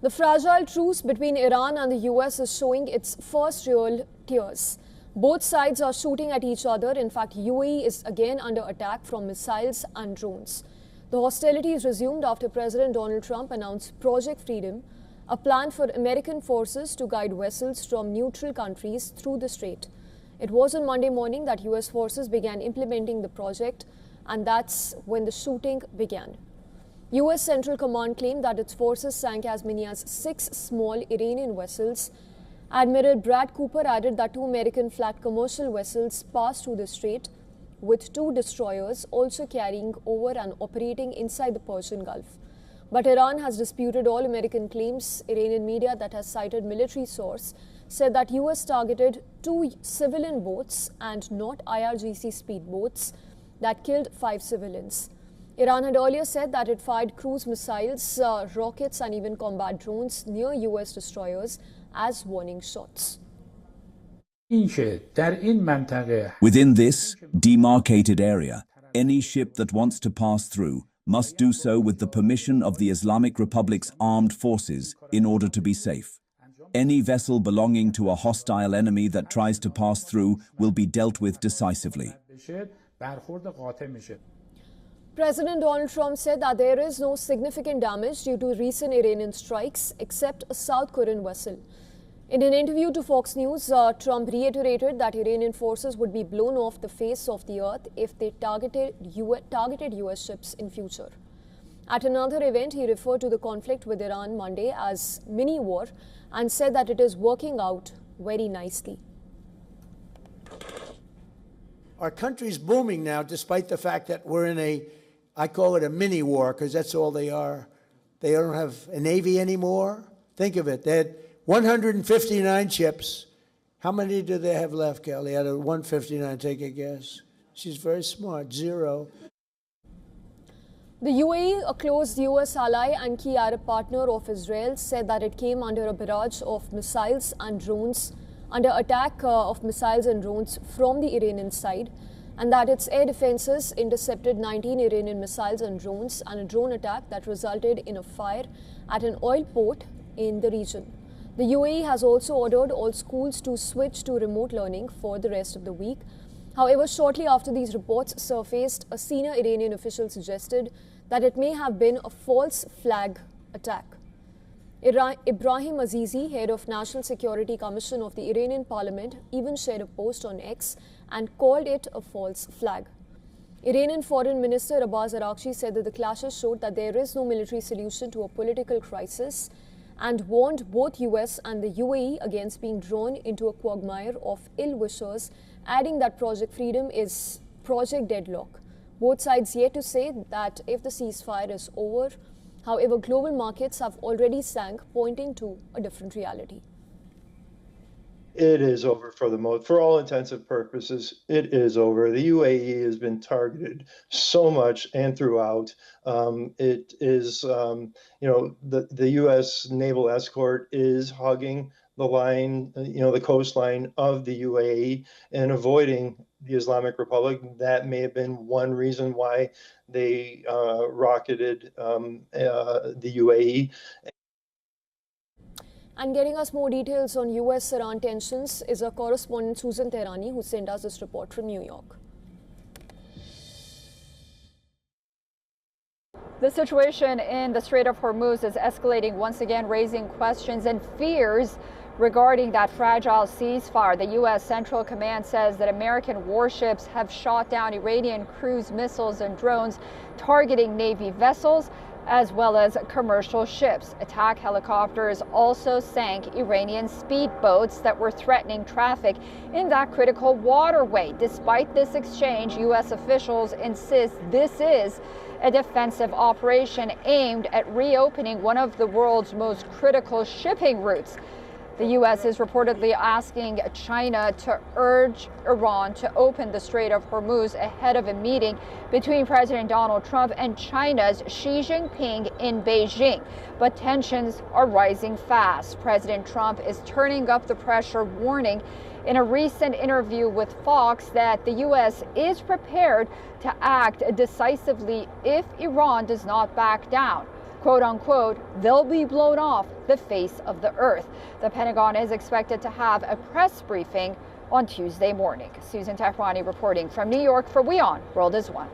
The fragile truce between Iran and the US is showing its first real tears. Both sides are shooting at each other. In fact, UAE is again under attack from missiles and drones. The hostilities resumed after President Donald Trump announced Project Freedom, a plan for American forces to guide vessels from neutral countries through the strait. It was on Monday morning that US forces began implementing the project, and that's when the shooting began. US Central Command claimed that its forces sank as many as 6 small Iranian vessels. Admiral Brad Cooper added that 2 American-flagged commercial vessels passed through the strait, with 2 destroyers also carrying over and operating inside the Persian Gulf. But Iran has disputed all American claims. Iranian media that has cited military source said that US targeted 2 civilian boats and not IRGC speedboats that killed 5 civilians. Iran had earlier said that it fired cruise missiles, rockets and even combat drones near US destroyers as warning shots. Within this demarcated area, any ship that wants to pass through must do so with the permission of the Islamic Republic's armed forces in order to be safe. Any vessel belonging to a hostile enemy that tries to pass through will be dealt with decisively. President Donald Trump said that there is no significant damage due to recent Iranian strikes except a South Korean vessel. In an interview to Fox News, Trump reiterated that Iranian forces would be blown off the face of the earth if they targeted US ships in future. At another event, he referred to the conflict with Iran Monday as mini-war and said that it is working out very nicely. Our country's booming now, despite the fact that we're in I call it a mini-war, because that's all they are. They don't have a Navy anymore. Think of it. They had 159 ships. How many do they have left, Kelly? Out of 159, take a guess. She's very smart. 0. The UAE, a close US ally and key Arab partner of Israel, said that it came under a barrage of missiles and drones, under attack of missiles and drones from the Iranian side, and that its air defenses intercepted 19 Iranian missiles and drones and a drone attack that resulted in a fire at an oil port in the region. The UAE has also ordered all schools to switch to remote learning for the rest of the week. However, shortly after these reports surfaced, a senior Iranian official suggested that it may have been a false flag attack. Ibrahim Azizi, head of National Security Commission of the Iranian Parliament, even shared a post on X and called it a false flag. Iranian Foreign Minister Abbas Araghchi said that the clashes showed that there is no military solution to a political crisis and warned both US and the UAE against being drawn into a quagmire of ill-wishers, adding that Project Freedom is Project Deadlock. Both sides yet to say that if the ceasefire is over. However, global markets have already sank, pointing to a different reality. It is over for all intents purposes. It is over. The UAE has been targeted so much and throughout. It is, the U.S. naval escort is hugging the line, the coastline of the UAE and avoiding the Islamic Republic. That may have been one reason why they rocketed the UAE. And getting us more details on US-Iran tensions is our correspondent Susan Tehrani, who sent us this report from New York. The situation in the Strait of Hormuz is escalating once again, raising questions and fears regarding that fragile ceasefire. The U.S. Central Command says that American warships have shot down Iranian cruise missiles and drones targeting Navy vessels as well as commercial ships. Attack helicopters also sank Iranian speedboats that were threatening traffic in that critical waterway. Despite this exchange, U.S. officials insist this is a defensive operation aimed at reopening one of the world's most critical shipping routes. The U.S. is reportedly asking China to urge Iran to open the Strait of Hormuz ahead of a meeting between President Donald Trump and China's Xi Jinping in Beijing. But tensions are rising fast. President Trump is turning up the pressure, warning in a recent interview with Fox that the U.S. is prepared to act decisively if Iran does not back down. quote unquote, they'll be blown off the face of the earth. The Pentagon is expected to have a press briefing on Tuesday morning. Susan Tehrani reporting from New York for WION World is One.